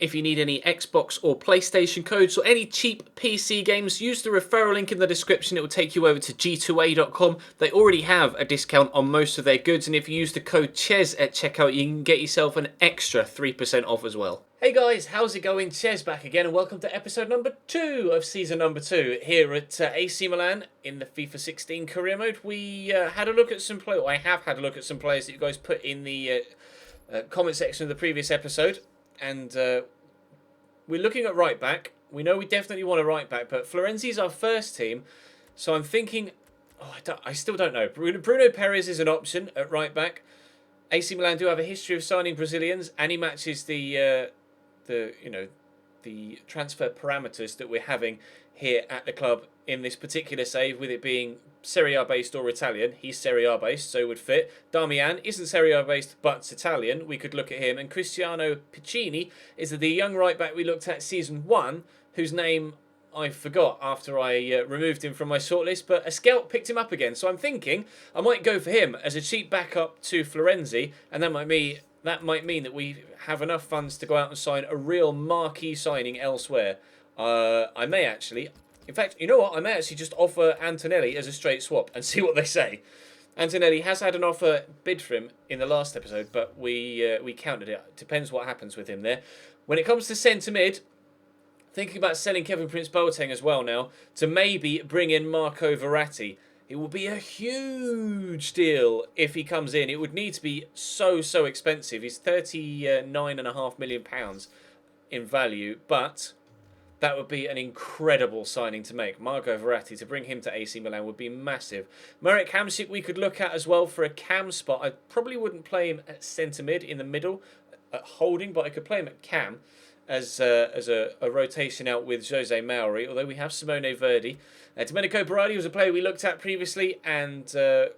If you need any Xbox or PlayStation codes or any cheap PC games, use the referral link in the description. It will take you over to g2a.com. They already have a discount on most of their goods, and if you use the code CHES at checkout, you can get yourself an extra 3% off as well. Hey guys, how's it going? Ches back again, and welcome to episode number 2 of season number 2 here at AC Milan in the FIFA 16 career mode. We had a look at some players. I have had a look at some players that you guys put in the comment section of the previous episode, and we're looking at right back. We know we definitely want a right back, but Florenzi's our first team, so I'm thinking, I still don't know. Bruno Perez is an option at right back. AC Milan do have a history of signing Brazilians, and he matches the transfer parameters that we're having here at the club in this particular save, with it being Serie A based or Italian. He's Serie A based, so would fit. Damian isn't Serie A based, but it's Italian. We could look at him. And Cristiano Piccini is the young right back we looked at season 1, whose name I forgot after I removed him from my shortlist, but a scout picked him up again. So I'm thinking I might go for him as a cheap backup to Florenzi, and that might mean that we have enough funds to go out and sign a real marquee signing elsewhere. I may actually, in fact, you know what? I may actually just offer Antonelli as a straight swap and see what they say. Antonelli has had an offer bid for him in the last episode, but we countered it. Depends what happens with him there. When it comes to centre mid, thinking about selling Kevin Prince Boateng as well now to maybe bring in Marco Verratti. It will be a huge deal if he comes in. It would need to be so expensive. He's £39.5 million in value, but that would be an incredible signing to make. Marco Verratti, to bring him to AC Milan would be massive. Marek Hamsik we could look at as well for a cam spot. I probably wouldn't play him at centre mid in the middle at holding, but I could play him at cam as a rotation out with Jose Mauri, although we have Simone Verdi. Domenico Berardi was a player we looked at previously and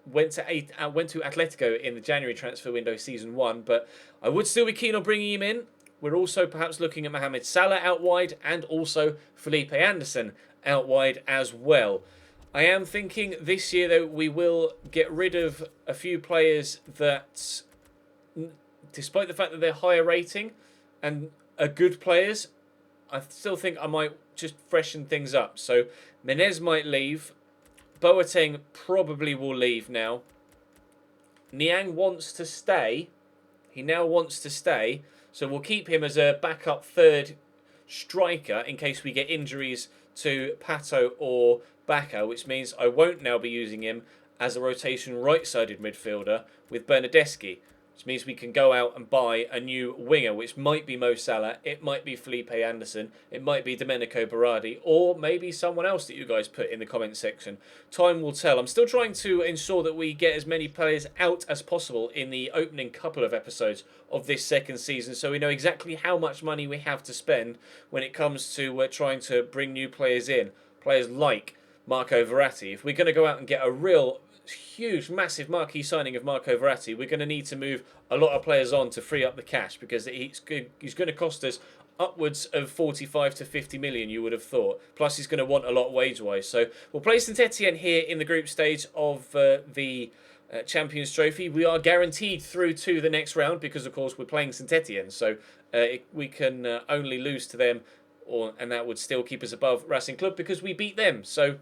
went to Atletico in the January transfer window season 1, but I would still be keen on bringing him in. We're also perhaps looking at Mohamed Salah out wide and also Felipe Anderson out wide as well. I am thinking this year, though, we will get rid of a few players that, despite the fact that they're higher rating and are good players, I still think I might just freshen things up. So Menez might leave. Boateng probably will leave now. Niang wants to stay. He now wants to stay. So we'll keep him as a backup third striker in case we get injuries to Pato or Bacca, which means I won't now be using him as a rotation right-sided midfielder with Bernardeschi. Which means we can go out and buy a new winger, which might be Mo Salah, it might be Felipe Anderson, it might be Domenico Berardi, or maybe someone else that you guys put in the comment section. Time will tell. I'm still trying to ensure that we get as many players out as possible in the opening couple of episodes of this second season, so we know exactly how much money we have to spend when it comes to trying to bring new players in. Players like Marco Verratti. If we're going to go out and get a real huge, massive marquee signing of Marco Verratti, we're going to need to move a lot of players on to free up the cash, because he's going to cost us upwards of 45 to 50 million, you would have thought. Plus, he's going to want a lot wage-wise. So we'll play Saint Etienne here in the group stage of the Champions Trophy. We are guaranteed through to the next round because, of course, we're playing Saint Etienne. So we can only lose to them, and that would still keep us above Racing Club because we beat them. So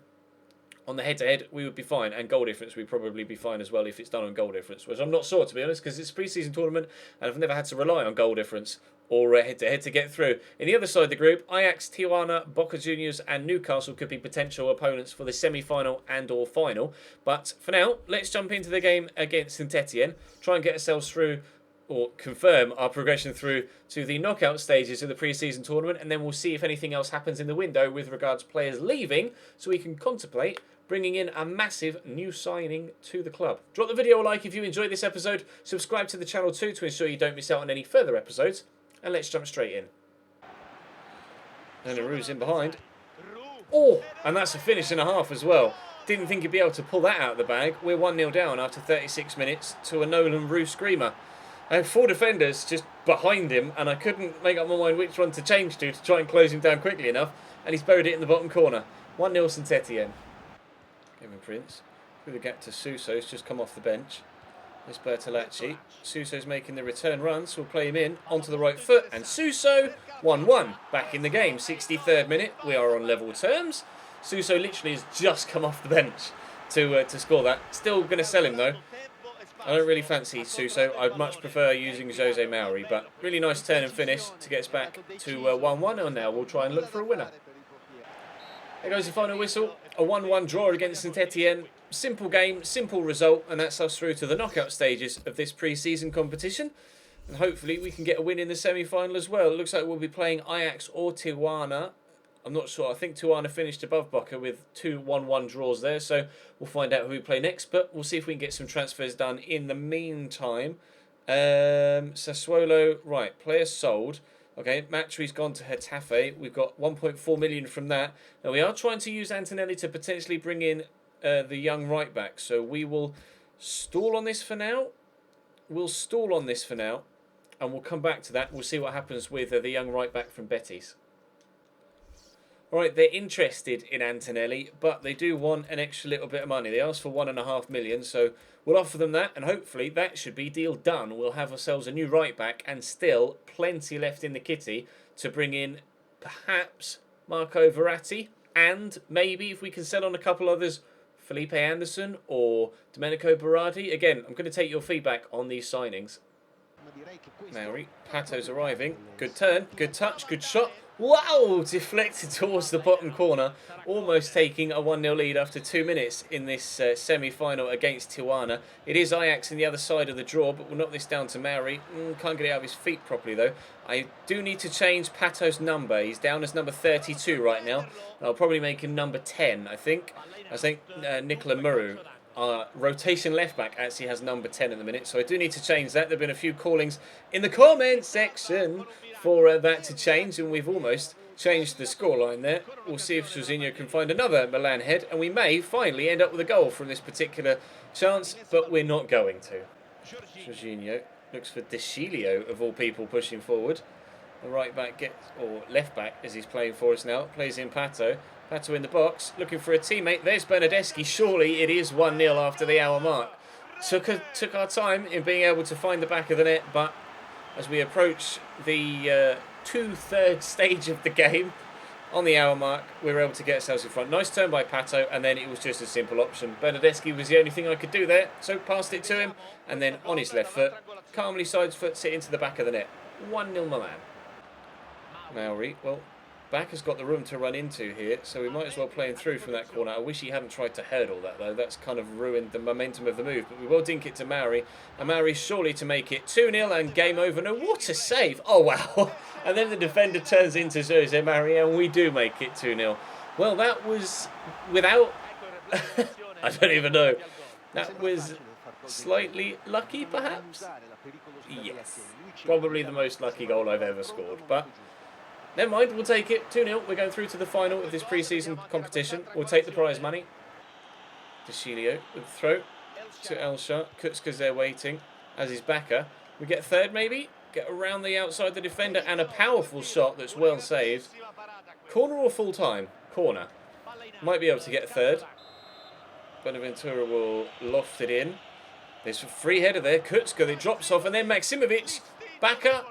on the head-to-head, we would be fine. And goal difference, we'd probably be fine as well if it's done on goal difference, which I'm not sure, to be honest, because it's a pre-season tournament and I've never had to rely on goal difference or head-to-head to get through. In the other side of the group, Ajax, Tijuana, Boca Juniors and Newcastle could be potential opponents for the semi-final and or final. But for now, let's jump into the game against Saint Etienne, try and get ourselves through or confirm our progression through to the knockout stages of the pre-season tournament, and then we'll see if anything else happens in the window with regards to players leaving, so we can contemplate bringing in a massive new signing to the club. Drop the video a like if you enjoyed this episode, subscribe to the channel too to ensure you don't miss out on any further episodes, and let's jump straight in. And Arou's in behind. Oh, and that's a finish and a half as well. Didn't think he'd be able to pull that out of the bag. We're 1-0 down after 36 minutes to a Nolan Roux screamer. I had 4 defenders just behind him, and I couldn't make up my mind which one to change to try and close him down quickly enough, and he's buried it in the bottom corner. 1-0 Saint Etienne. Kevin Prince, through the gap to Suso, who's just come off the bench. This Bertolacci. Suso's making the return run, so we'll play him in onto the right foot, and Suso 1-1. Back in the game. 63rd minute. We are on level terms. Suso literally has just come off the bench to score that. Still going to sell him though. I don't really fancy Suso. I'd much prefer using Jose Mauri, but really nice turn and finish to get us back to 1-1, and now we'll try and look for a winner. There goes the final whistle. A 1-1 draw against Saint Etienne. Simple game, simple result, and that's us through to the knockout stages of this pre-season competition. And hopefully we can get a win in the semi-final as well. It looks like we'll be playing Ajax or Tijuana. I'm not sure. I think Tijuana finished above Boca with 2 1-1 draws there. So we'll find out who we play next. But we'll see if we can get some transfers done in the meantime. Sassuolo, right, player sold. Okay, Matri's gone to Getafe. We've got 1.4 million from that. Now we are trying to use Antonelli to potentially bring in the young right back. So we will stall on this for now. We'll stall on this for now. And we'll come back to that. We'll see what happens with the young right back from Betis. Right, they're interested in Antonelli, but they do want an extra little bit of money. They asked for 1.5 million, so we'll offer them that, and hopefully that should be deal done. We'll have ourselves a new right back, and still plenty left in the kitty to bring in perhaps Marco Verratti, and maybe if we can sell on a couple others, Felipe Anderson or Domenico Berardi. Again, I'm going to take your feedback on these signings. Mauri, Pato's arriving. Good turn, good touch, good shot. Wow! Deflected towards the bottom corner. Almost taking a 1-0 lead after 2 minutes in this semi-final against Tijuana. It is Ajax in the other side of the draw, but we'll knock this down to Mauri. Can't get it out of his feet properly, though. I do need to change Pato's number. He's down as number 32 right now. I'll probably make him number 10, I think. Nicola Muru, our rotation left-back, actually has number 10 at the minute, so I do need to change that. There have been a few callings in the comment section for that to change, and we've almost changed the scoreline there. We'll see if Jorginho can find another Milan head, and we may finally end up with a goal from this particular chance, but we're not going to. Jorginho looks for Deschilio, of all people, pushing forward. The right back gets, or left back as he's playing for us now, plays in Pato. Pato in the box, looking for a teammate. There's Bernardeschi. Surely it is 1-0 after the hour mark. Took our time in being able to find the back of the net, but as we approach the 2/3 stage of the game, on the hour mark, we were able to get ourselves in front. Nice turn by Pato, and then it was just a simple option. Bernardeschi was the only thing I could do there, so passed it to him, and then on his left foot, calmly sides foots it into the back of the net. 1-0 Milan. Mauri, well, Back has got the room to run into here, so we might as well play him through from that corner. I wish he hadn't tried to hurdle that, though. That's kind of ruined the momentum of the move. But we will dink it to Mauri. And Mauri surely to make it 2-0 and game over. No, what a save. Oh, wow. And then the defender turns into Jose Mauri, and we do make it 2-0. Well, that was without... I don't even know. That was slightly lucky, perhaps? Yes. Probably the most lucky goal I've ever scored. But... never mind, we'll take it. 2-0. We're going through to the final of this pre-season competition. We'll take the prize money. Deschilio with the throw to Elsha. Kutska's there waiting as his backer. We get third, maybe? Get around the outside the defender, and a powerful shot that's well saved. Corner or full time? Corner. Might be able to get third. Bonaventura will loft it in. There's a free header there. Kutska, that drops off, and then Maksimovic. Backer.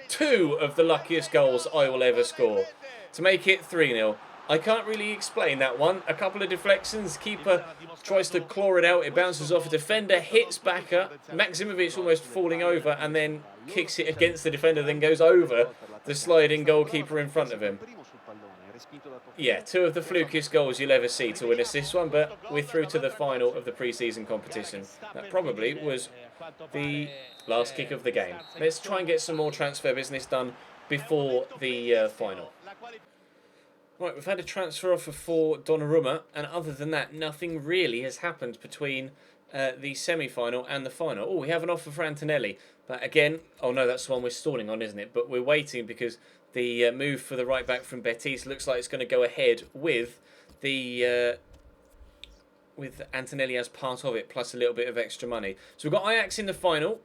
Two of the luckiest goals I will ever score to make it 3-0. I can't really explain that one. A couple of deflections. Keeper tries to claw it out. It bounces off a defender, hits backer. Maksimovic almost falling over and then kicks it against the defender, then goes over the sliding goalkeeper in front of him. Yeah, two of the flukiest goals you'll ever see to win us this one, but we're through to the final of the pre-season competition. That probably was the last kick of the game. Let's try and get some more transfer business done before the final. Right, we've had a transfer offer for Donnarumma, and other than that, nothing really has happened between the semi-final and the final. Oh, we have an offer for Antonelli, but again, oh no, that's the one we're stalling on, isn't it? But we're waiting because the move for the right back from Betis looks like it's going to go ahead with the with Antonelli as part of it, plus a little bit of extra money. So we've got Ajax in the final,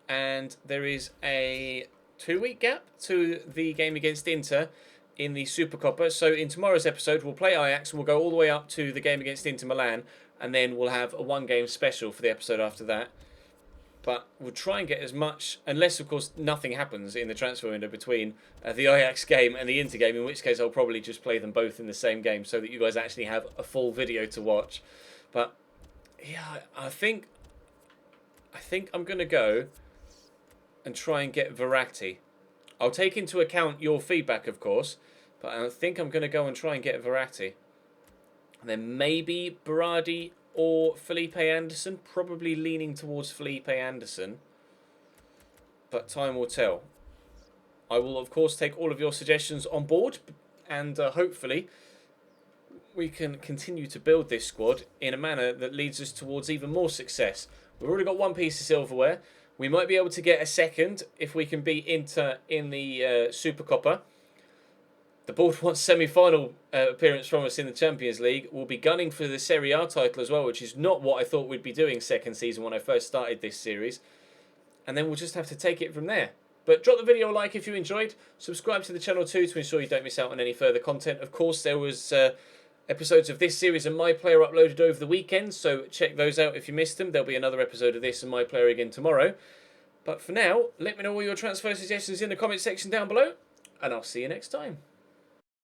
and there is a 2-week gap to the game against Inter in the Supercoppa. So in tomorrow's episode, we'll play Ajax, and we'll go all the way up to the game against Inter Milan, and then we'll have a one-game special for the episode after that. But we'll try and get as much, unless, of course, nothing happens in the transfer window between the Ajax game and the Inter game, in which case I'll probably just play them both in the same game so that you guys actually have a full video to watch. But, yeah, I think I'm going to go and try and get Verratti. I'll take into account your feedback, of course, but I think I'm going to go and try and get Verratti. And then maybe Berardi or Felipe Anderson. Probably leaning towards Felipe Anderson. But time will tell. I will, of course, take all of your suggestions on board. And hopefully we can continue to build this squad in a manner that leads us towards even more success. We've already got one piece of silverware. We might be able to get a second if we can beat Inter in the Super Coppa. The board wants semi-final appearance from us in the Champions League. We'll be gunning for the Serie A title as well, which is not what I thought we'd be doing second season when I first started this series. And then we'll just have to take it from there. But drop the video a like if you enjoyed. Subscribe to the channel too to ensure you don't miss out on any further content. Of course, there was episodes of this series and My Player uploaded over the weekend, so check those out if you missed them. There'll be another episode of this and My Player again tomorrow. But for now, let me know all your transfer suggestions in the comment section down below, and I'll see you next time.